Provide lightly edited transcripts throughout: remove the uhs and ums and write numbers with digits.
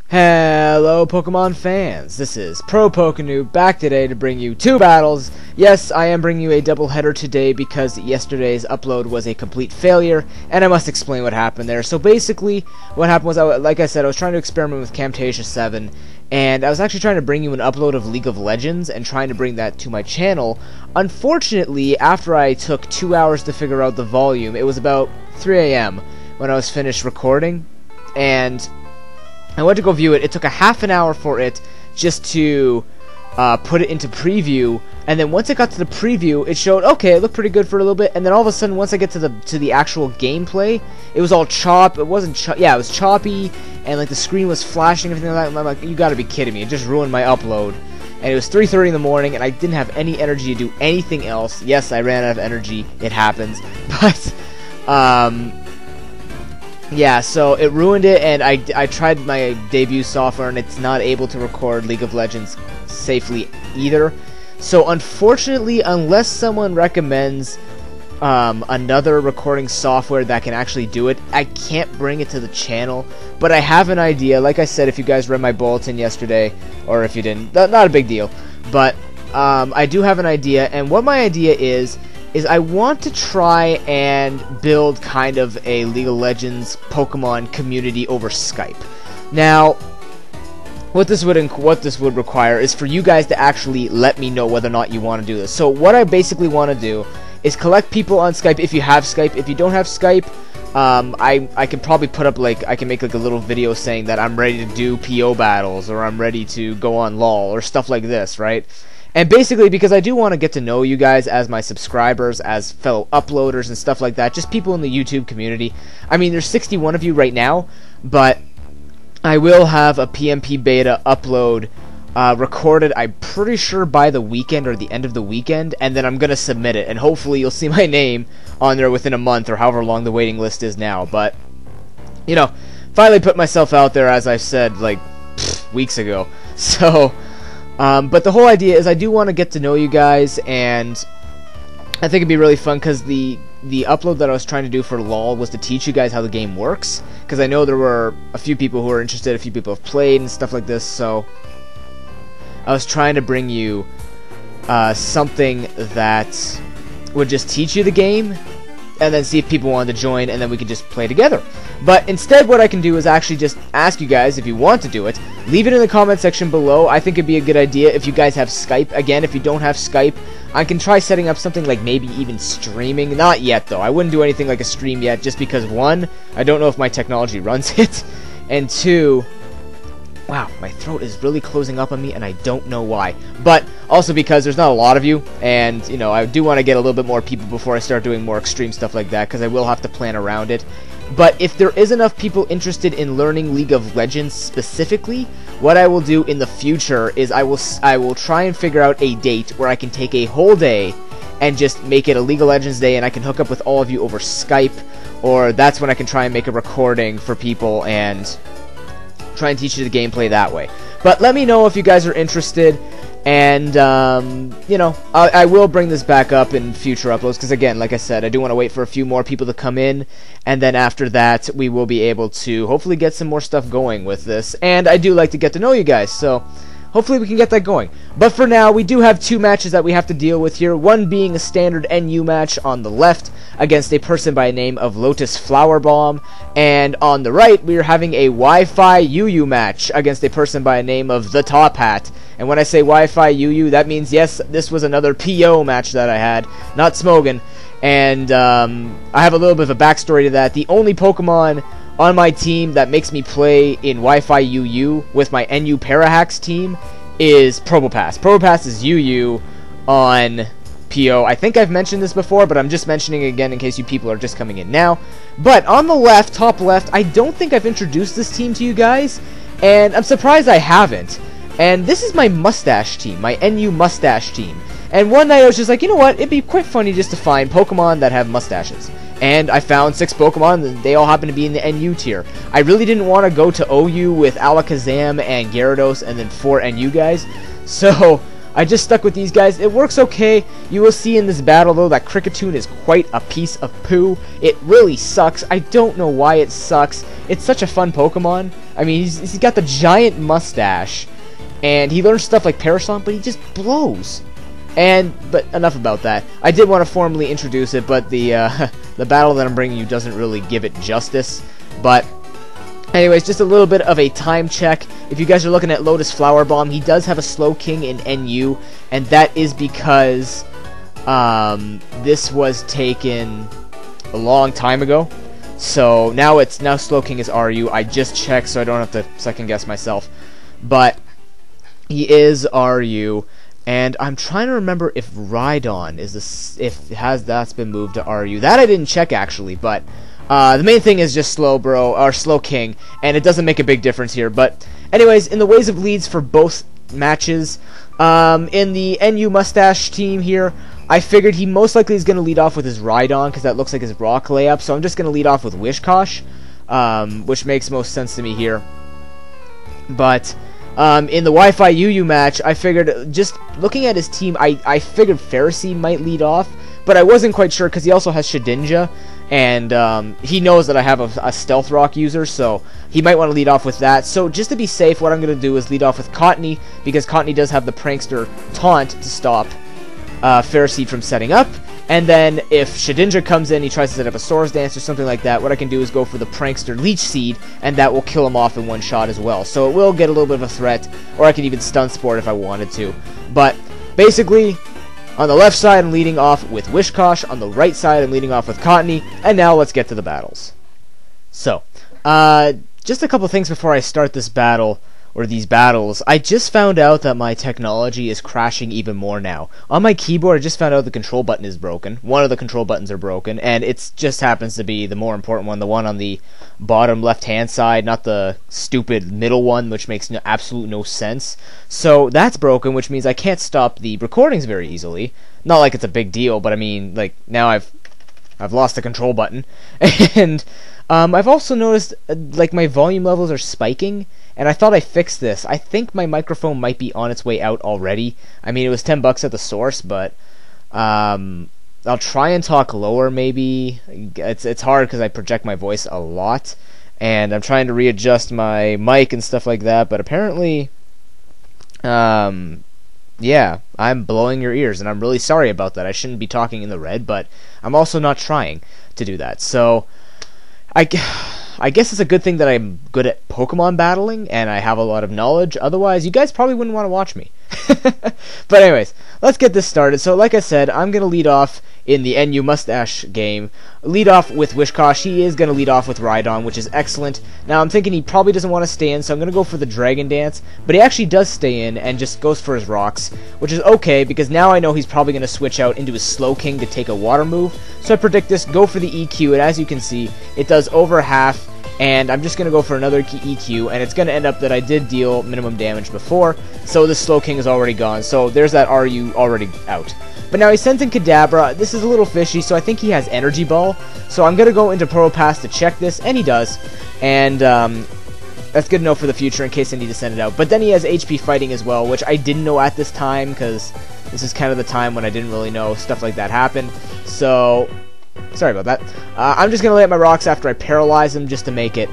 Hello Pokemon fans, this is ProPokeNoob back today to bring you two battles. Yes, I am bringing you a double header today because yesterday's upload was a complete failure, and I must explain what happened there. So basically, what happened was, like I said, I was trying to experiment with Camtasia 7, and I was actually trying to bring you an upload of League of Legends and trying to bring that to my channel. Unfortunately, after I took 2 hours to figure out the volume, it was about 3 AM when I was finished recording, and I went to go view it. It took a half an hour for it just to put it into preview, and then once it got to the preview, it showed okay, it looked pretty good for a little bit, and then all of a sudden, once I get to the actual gameplay, it was all it wasn't yeah, it was choppy, and like the screen was flashing and everything like that. And I'm like, you got to be kidding me! It just ruined my upload. And it was 3:30 in the morning, and I didn't have any energy to do anything else. Yes, I ran out of energy. It happens, but yeah, so it ruined it, and I tried my debut software, and it's not able to record League of Legends safely either. So unfortunately, unless someone recommends another recording software that can actually do it, I can't bring it to the channel. But I have an idea. Like I said, if you guys read my bulletin yesterday, or if you didn't, not a big deal. But I do have an idea, and what my idea is I want to try and build kind of a League of Legends Pokemon community over Skype. Now, what this would require is for you guys to actually let me know whether or not you want to do this. So what I basically want to do is collect people on Skype if you have Skype. If you don't have Skype, I can probably put up I can make like a little video saying that I'm ready to do PO battles, or I'm ready to go on LOL, or stuff like this, right? And basically, because I do want to get to know you guys as my subscribers, as fellow uploaders and stuff like that, just people in the YouTube community. I mean, there's 61 of you right now, but I will have a PMP beta upload recorded, I'm pretty sure by the weekend or the end of the weekend, and then I'm going to submit it, and hopefully you'll see my name on there within a month or however long the waiting list is now. But, you know, finally put myself out there, as I said, like, weeks ago. So but the whole idea is I do want to get to know you guys, and I think it'd be really fun because the upload that I was trying to do for LOL was to teach you guys how the game works, because I know there were a few people who are interested, a few people have played and stuff like this, so I was trying to bring you something that would just teach you the game, and then see if people wanted to join, and then we could just play together. But instead, what I can do is actually just ask you guys if you want to do it. Leave it in the comment section below. I think it'd be a good idea if you guys have Skype. Again, if you don't have Skype, I can try setting up something like maybe even streaming. Not yet, though. I wouldn't do anything like a stream yet, just because, one, I don't know if my technology runs it, and two, wow, my throat is really closing up on me, and I don't know why. But also because there's not a lot of you, and, you know, I do want to get a little bit more people before I start doing more extreme stuff like that, because I will have to plan around it. But if there is enough people interested in learning League of Legends specifically, what I will do in the future is I will try and figure out a date where I can take a whole day and just make it a League of Legends day, and I can hook up with all of you over Skype, or that's when I can try and make a recording for people and try and teach you the gameplay that way. But let me know if you guys are interested, and you know, I will bring this back up in future uploads, because again, like I said, I do want to wait for a few more people to come in, and then after that we will be able to hopefully get some more stuff going with this. And I do like to get to know you guys, so hopefully we can get that going. But for now, we do have two matches that we have to deal with here, one being a standard NU match on the left against a person by the name of Lotus Flower Bomb, and on the right we are having a Wi-Fi UU match against a person by the name of The Top Hat. And when I say Wi-Fi UU, that means, yes, this was another PO match that I had, not Smogan. And I have a little bit of a backstory to that. The only Pokemon on my team that makes me play in Wi-Fi UU with my NU Parahax team is Probopass. Probopass is UU on PO. I think I've mentioned this before, but I'm just mentioning it again in case you people are just coming in now. But on the left, top left, I don't think I've introduced this team to you guys, and I'm surprised I haven't. And this is my Moustache team, my NU Moustache team. And one night I was just like, you know what, it'd be quite funny just to find Pokemon that have mustaches. And I found 6 Pokemon, and they all happen to be in the NU tier. I really didn't want to go to OU with Alakazam and Gyarados and then 4 NU guys. So I just stuck with these guys. It works okay. You will see in this battle, though, that Cricketune is quite a piece of poo. It really sucks. I don't know why it sucks. It's such a fun Pokemon. I mean, he's got the giant mustache, and he learns stuff like Parasol, but he just blows. But enough about that. I did want to formally introduce it, but the the battle that I'm bringing you doesn't really give it justice. But anyways, just a little bit of a time check. If you guys are looking at Lotus Flower Bomb, he does have a Slow King in NU, and that is because this was taken a long time ago. So now Slow King is RU. I just checked, so I don't have to second guess myself. But he is RU. And I'm trying to remember if Rhydon that's been moved to RU. That I didn't check actually, but the main thing is just Slow King, and it doesn't make a big difference here. But anyways, in the ways of leads for both matches, in the NU Mustache team here, I figured he most likely is going to lead off with his Rhydon, because that looks like his rock layup. So I'm just going to lead off with Wishkosh, which makes most sense to me here. But in the Wi-Fi UU match, I figured, just looking at his team, I figured Pharisee might lead off, but I wasn't quite sure because he also has Shedinja, and he knows that I have a Stealth Rock user, so he might want to lead off with that. So just to be safe, what I'm going to do is lead off with Cottony, because Cottony does have the Prankster Taunt to stop Pharisee from setting up. And then if Shedinja comes in, he tries to set up a Swords Dance or something like that, what I can do is go for the Prankster Leech Seed, and that will kill him off in one shot as well. So it will get a little bit of a threat, or I can even Stun Sport if I wanted to. But basically, on the left side, I'm leading off with Wishkosh. On the right side, I'm leading off with Cottony. And now let's get to the battles. So, just a couple things before I start this battle, or these battles. I just found out that my technology is crashing even more now. On my keyboard, I just found out the control button is broken. One of the control buttons are broken, and it just happens to be the more important one, the one on the bottom left-hand side, not the stupid middle one, which makes absolute no sense. So that's broken, which means I can't stop the recordings very easily. Not like it's a big deal, but I mean, like, now I've lost the control button. And I've also noticed, like, my volume levels are spiking, and I thought I fixed this. I think my microphone might be on its way out already. I mean, it was $10 at the source, but I'll try and talk lower maybe. It's hard because I project my voice a lot, and I'm trying to readjust my mic and stuff like that, but apparently, yeah, I'm blowing your ears, and I'm really sorry about that. I shouldn't be talking in the red, but I'm also not trying to do that. So I guess it's a good thing that I'm good at Pokemon battling, and I have a lot of knowledge. Otherwise, you guys probably wouldn't want to watch me. But anyways, let's get this started. So like I said, I'm going to lead off in the NU Mustache game. Lead off with Wishkosh. He is going to lead off with Rhydon, which is excellent. Now, I'm thinking he probably doesn't want to stay in, so I'm going to go for the Dragon Dance. But he actually does stay in and just goes for his rocks, which is okay, because now I know he's probably going to switch out into his Slow King to take a water move. So I predict this, go for the EQ, and as you can see, it does over half. And I'm just going to go for another EQ, and it's going to end up that I did deal minimum damage before, so the Slow King is already gone, so there's that RU already out. But now he sends in Kadabra. This is a little fishy, so I think he has Energy Ball, so I'm going to go into Propass to check this, and he does, and that's good to know for the future in case I need to send it out. But then he has HP Fighting as well, which I didn't know at this time, because this is kind of the time when I didn't really know stuff like that happened, so sorry about that. I'm just going to lay out my rocks after I paralyze them just to make it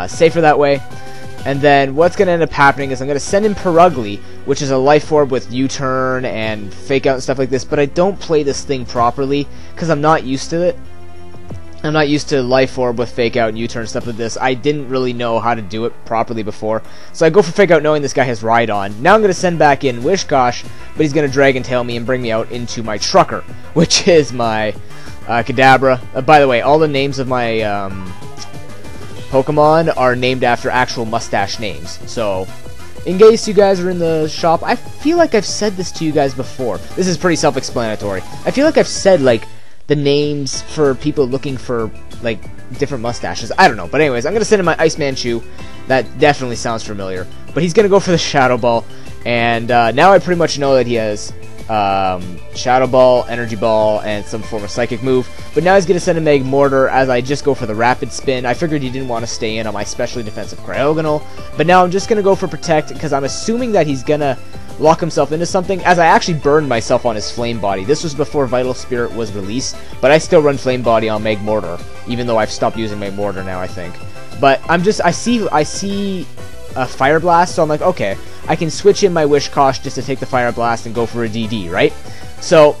safer that way. And then what's going to end up happening is I'm going to send in Perugly, which is a Life Orb with U-turn and Fake Out and stuff like this, but I don't play this thing properly because I'm not used to it. I'm not used to Life Orb with Fake Out and U-turn and stuff like this. I didn't really know how to do it properly before. So I go for Fake Out knowing this guy has Rhydon. Now I'm going to send back in Wishkosh, but he's going to Dragon Tail me and bring me out into my Trucker, which is my Kadabra. By the way, all the names of my Pokemon are named after actual mustache names. So, in case you guys are in the shop, I feel like I've said this to you guys before. This is pretty self-explanatory. I feel like I've said, like, the names for people looking for, like, different mustaches. I don't know. But anyways, I'm going to send in my Iceman Chew. That definitely sounds familiar. But he's going to go for the Shadow Ball. And now I pretty much know that he has Shadow Ball, Energy Ball, and some form of Psychic move. But now he's going to send a Meg Mortar as I just go for the Rapid Spin. I figured he didn't want to stay in on my specially defensive Cryogonal. But now I'm just going to go for Protect because I'm assuming that he's going to lock himself into something, as I actually burned myself on his Flame Body. This was before Vital Spirit was released, but I still run Flame Body on Magmortar, even though I've stopped using Magmortar now, I think. But I see a Fire Blast, so I'm like, okay, I can switch in my Wish Kosh just to take the Fire Blast and go for a DD, right? So,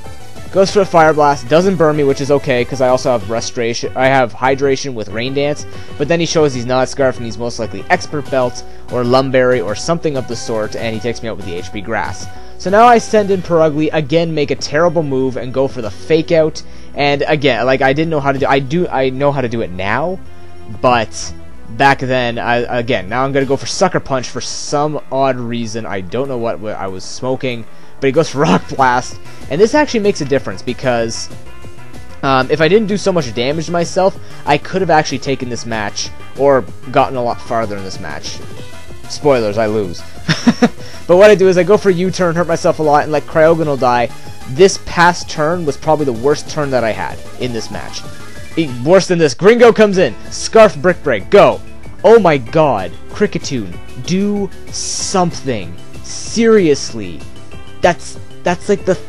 goes for a Fire Blast, doesn't burn me, which is okay, because I also have Restoration. I have Hydration with Rain Dance, but then he shows he's not Scarf, and he's most likely Expert Belt, or Lumberry, or something of the sort, and he takes me out with the HP Grass. So now I send in Perugly, again make a terrible move, and go for the Fake Out, and again, like, I didn't know how to do, I know how to do it now, but back then, now I'm going to go for Sucker Punch for some odd reason. I don't know what I was smoking, but he goes for Rock Blast, and this actually makes a difference because if I didn't do so much damage to myself, I could have actually taken this match or gotten a lot farther in this match. Spoilers, I lose. But what I do is I go for U-turn, hurt myself a lot, and let Cryogonal die. This past turn was probably the worst turn that I had in this match. Worse than this. Gringo comes in. Scarf Brick Break. Go. Oh my god. Kricketune. Do something. Seriously. That's like the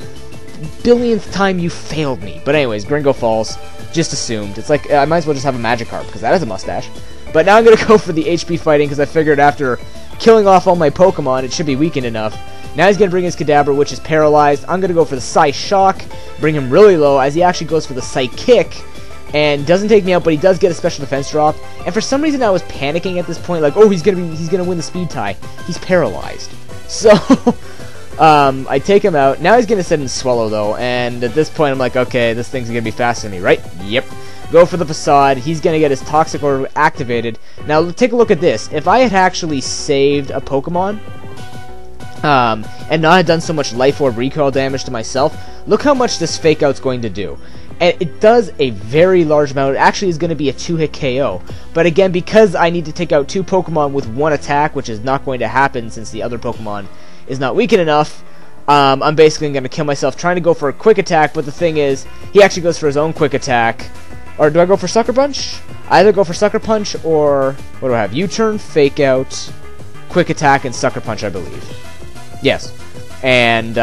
billionth time you failed me. But anyways, Gringo falls. Just assumed. It's like, I might as well just have a Magikarp, because that is a mustache. But now I'm going to go for the HP fighting, because I figured after killing off all my Pokemon, it should be weakened enough. Now he's going to bring his Kadabra, which is paralyzed. I'm going to go for the Psy Shock, bring him really low, as he actually goes for the Psychic, and doesn't take me out, but he does get a special defense drop. And for some reason I was panicking at this point, like, oh, he's gonna win the speed tie. He's paralyzed. So I take him out. Now he's gonna send in Swallow though, and at this point I'm like, okay, this thing's gonna be faster than me, right? Yep. Go for the Facade. He's gonna get his Toxic Orb activated. Now take a look at this. If I had actually saved a Pokemon, and not had done so much Life Orb recoil damage to myself, look how much this Fake Out's going to do. And it does a very large amount. It actually is going to be a 2-hit KO. But again, because I need to take out 2 Pokemon with 1 attack, which is not going to happen since the other Pokemon is not weakened enough, I'm basically going to kill myself trying to go for a Quick Attack. But the thing is, he actually goes for his own Quick Attack. Or do I go for Sucker Punch? I either go for Sucker Punch or, what do I have? U-turn, Fake Out, Quick Attack, and Sucker Punch, I believe. Yes. And,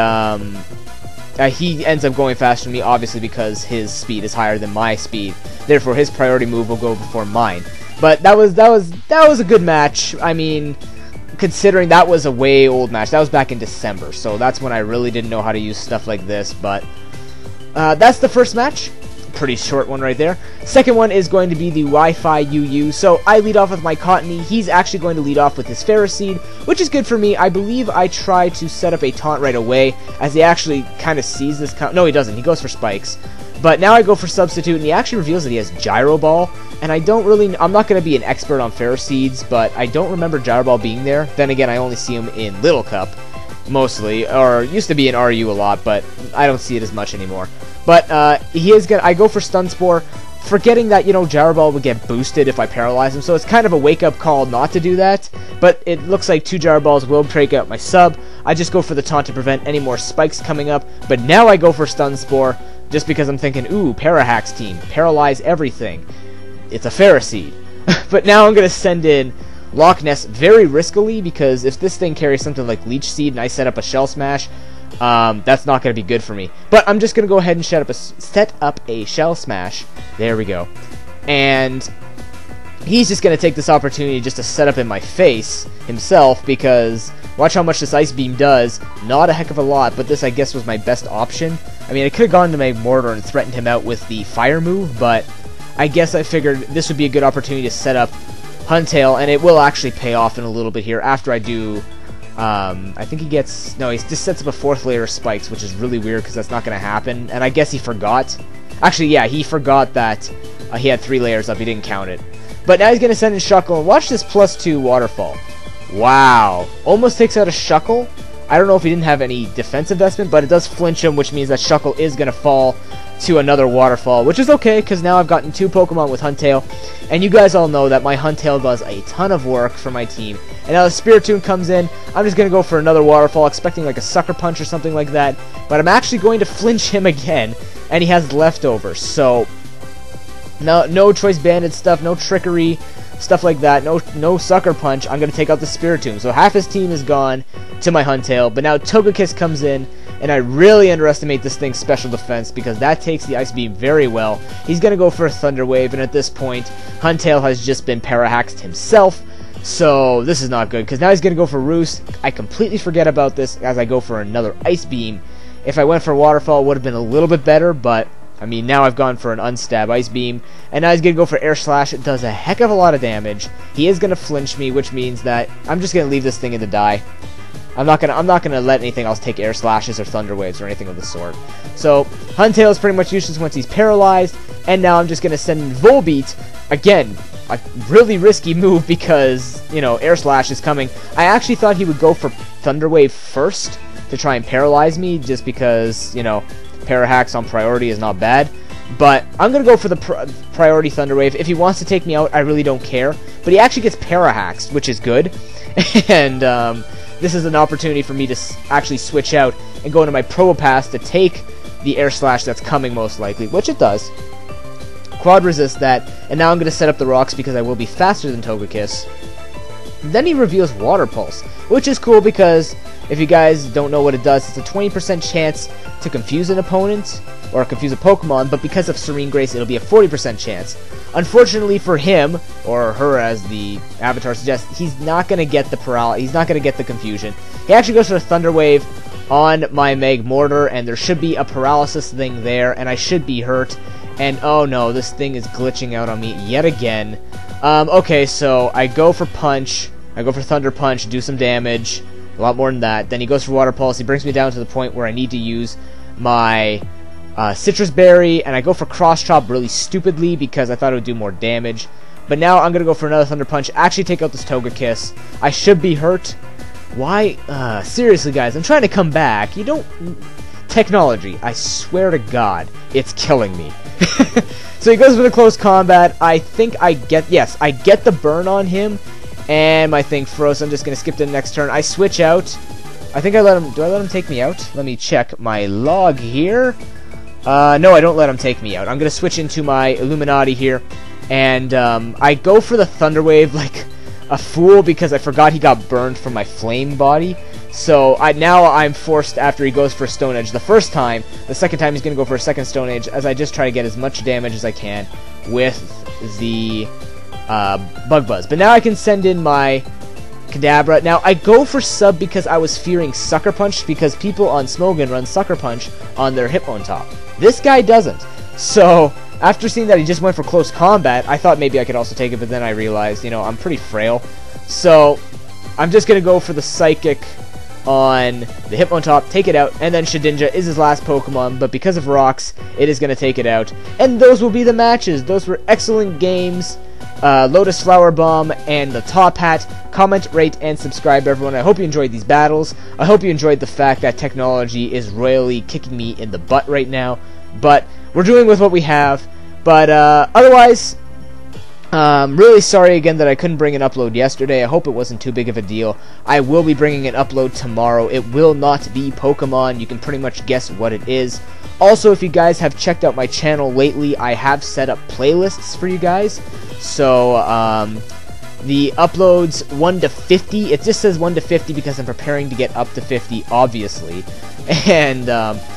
he ends up going faster than me, obviously, because his speed is higher than my speed. Therefore, his priority move will go before mine. But that was a good match. I mean, considering that was a way old match. That was back in December, so that's when I really didn't know how to use stuff like this. But that's the first match. Pretty short one right there. Second one is going to be the Wi-Fi UU. So I lead off with my Cottony. He's actually going to lead off with his Ferroseed, which is good for me. I believe I try to set up a taunt right away, as he actually kind of sees this. No, he doesn't. He goes for Spikes. But now I go for Substitute, and he actually reveals that he has Gyro Ball. And I'm not going to be an expert on Ferroseeds, but I don't remember Gyro Ball being there. Then again, I only see him in Little Cup, mostly, or used to be in RU a lot, but I don't see it as much anymore. But I go for Stun Spore, forgetting that, you know, Gyro Ball would get boosted if I paralyze him, so it's kind of a wake-up call not to do that. But it looks like 2 Gyro Balls will break out my sub. I just go for the taunt to prevent any more spikes coming up, but now I go for Stun Spore, just because I'm thinking, ooh, Parahax team, paralyze everything. It's a Ferroseed. But now I'm going to send in Loch Ness very riskily, because if this thing carries something like Leech Seed and I set up a Shell Smash, that's not going to be good for me. But I'm just going to go ahead and set up a Shell Smash. There we go. And he's just going to take this opportunity just to set up in my face himself, because watch how much this Ice Beam does. Not a heck of a lot, but this, I guess, was my best option. I mean, I could have gone to my Mortar and threatened him out with the Fire move, but I guess I figured this would be a good opportunity to set up Huntail, and it will actually pay off in a little bit here after I do. I think he gets... No, he just sets up a 4th layer of Spikes, which is really weird because that's not going to happen. And I guess he forgot. Actually, yeah, he forgot that he had 3 layers up. He didn't count it. But now he's going to send in Shuckle, and watch this +2 Waterfall. Wow. Almost takes out a Shuckle. I don't know if he didn't have any defense investment, but it does flinch him, which means that Shuckle is going to fall to another Waterfall, which is okay, because now I've gotten 2 Pokemon with Huntail, and you guys all know that my Huntail does a ton of work for my team. And now the Spiritomb comes in, I'm just going to go for another Waterfall, expecting like a Sucker Punch or something like that, but I'm actually going to flinch him again, and he has leftovers, so no Choice Banded stuff, no trickery, stuff like that. No Sucker Punch. I'm going to take out the Spiritomb. So half his team is gone to my Huntail, but now Togekiss comes in, and I really underestimate this thing's special defense because that takes the Ice Beam very well. He's going to go for a Thunder Wave, and at this point, Huntail has just been Parahaxed himself, so this is not good because now he's going to go for Roost. I completely forget about this as I go for another Ice Beam. If I went for Waterfall, it would have been a little bit better, but I mean, now I've gone for an Unstab Ice Beam, and now he's going to go for Air Slash. It does a heck of a lot of damage. He is going to flinch me, which means that I'm just going to leave this thing in to die. I'm not gonna let anything else take Air Slashes or Thunder Waves or anything of the sort. So Huntail is pretty much useless once he's paralyzed, and now I'm just gonna send in Volbeat. Again, a really risky move because, you know, Air Slash is coming. I actually thought he would go for Thunder Wave first to try and paralyze me, just because, you know, Parahax on priority is not bad. But I'm gonna go for the priority Thunder Wave. If he wants to take me out, I really don't care. But he actually gets Parahaxed, which is good. And this is an opportunity for me to actually switch out and go into my Probopass to take the Air Slash that's coming most likely, which it does. Quad resist that, and now I'm going to set up the rocks because I will be faster than Togekiss. Then he reveals Water Pulse, which is cool because if you guys don't know what it does, it's a 20% chance to confuse an opponent or confuse a Pokemon, but because of Serene Grace, it'll be a 40% chance. Unfortunately for him, or her as the avatar suggests, he's not going to get the he's not going to get the confusion. He actually goes for a Thunder Wave on my Magmortar, and there should be a paralysis thing there, and I should be hurt. And oh no, this thing is glitching out on me yet again. Okay, so I go for Punch, I go for Thunder Punch, do some damage, a lot more than that. Then he goes for Water Pulse, he brings me down to the point where I need to use my Citrus Berry, and I go for Cross Chop really stupidly because I thought it would do more damage. But now I'm going to go for another Thunder Punch, actually take out this Togekiss. I should be hurt. Why? Seriously, guys, I'm trying to come back. You don't... Technology, I swear to God, it's killing me. So he goes for the close combat. I think I get... Yes, I get the burn on him, and my thing froze. I'm just going to skip to the next turn. I switch out. I think I let him... Do I let him take me out? Let me check my log here. No, I don't let him take me out. I'm going to switch into my Illuminati here, and I go for the Thunder Wave like a fool because I forgot he got burned from my Flame Body. So now I'm forced, after he goes for Stone Edge the first time, the second time he's going to go for a second Stone Edge, as I just try to get as much damage as I can with the Bug Buzz. But now I can send in my Kadabra. Now, I go for Sub because I was fearing Sucker Punch, because people on Smogon run Sucker Punch on their Hitmontop. This guy doesn't. So, after seeing that he just went for close combat, I thought maybe I could also take it, but then I realized, you know, I'm pretty frail. So, I'm just going to go for the Psychic on the Hitmontop, take it out, and then Shedinja is his last Pokemon, but because of rocks, it is going to take it out. And those will be the matches. Those were excellent games. Lotus Flower Bomb and the Top Hat. Comment, rate, and subscribe, everyone. I hope you enjoyed these battles. I hope you enjoyed the fact that technology is royally kicking me in the butt right now. But we're doing with what we have. But otherwise, really sorry again that I couldn't bring an upload yesterday. I hope it wasn't too big of a deal. I will be bringing an upload tomorrow. It will not be Pokemon. You can pretty much guess what it is. Also, if you guys have checked out my channel lately, I have set up playlists for you guys. So, the uploads 1 to 50, it just says 1 to 50 because I'm preparing to get up to 50, obviously. And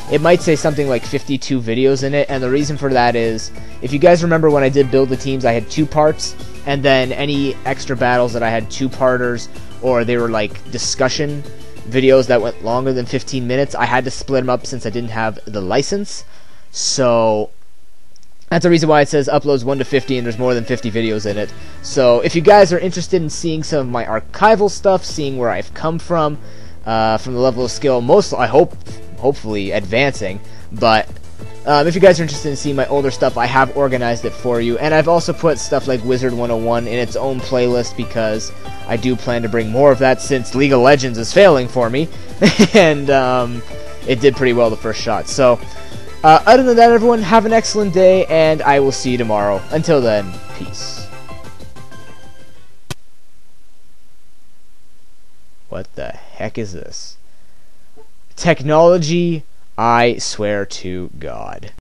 it might say something like 52 videos in it, and the reason for that is, if you guys remember when I did build the teams, I had 2 parts, and then any extra battles that I had 2-parters, or they were like discussion videos that went longer than 15 minutes, I had to split them up since I didn't have the license. So that's the reason why it says uploads 1 to 50 and there's more than 50 videos in it. So if you guys are interested in seeing some of my archival stuff, seeing where I've come from the level of skill, hopefully advancing, but if you guys are interested in seeing my older stuff, I have organized it for you, and I've also put stuff like Wizard 101 in its own playlist because I do plan to bring more of that since League of Legends is failing for me, and it did pretty well the first shot. So, other than that, everyone, have an excellent day, and I will see you tomorrow. Until then, peace. What the heck is this? Technology, I swear to God.